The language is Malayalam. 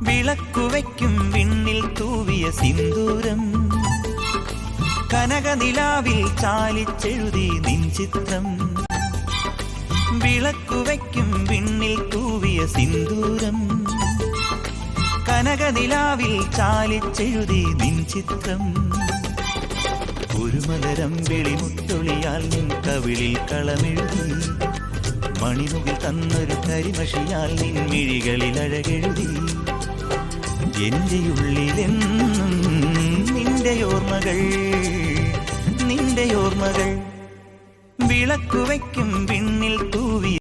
വിളക്കുവയ്ക്കും വിണ്ണിൽ തൂവിയ സിന്ദൂരം, കനകനിലാവിൽ ചാലിച്ചെഴുതി നിൻ ചിത്രം. വിളക്കുവയ്ക്കും വിണ്ണിൽ തൂവിയ സിന്ദൂരം, കനകനിലാവിൽ ചാലിച്ചെഴുതി നിൻ ചിത്രം. ഒരു മലരം വിളിമുത്തൊളിയാൽ നിൻ കവിളിൽ കളമെഴുതി, മണിമുകിൽ തന്നൊരു കരിമഷിയാൽ നിൻ മിഴികളിൽ അഴകെഴുതി. എന്റെ ഉള്ളിലെന്നും നിന്റെ ഓർമ്മകൾ, നിന്റെ ഓർമ്മകൾ. വിളക്കുവയ്ക്കും വിണ്ണിൽ തൂവി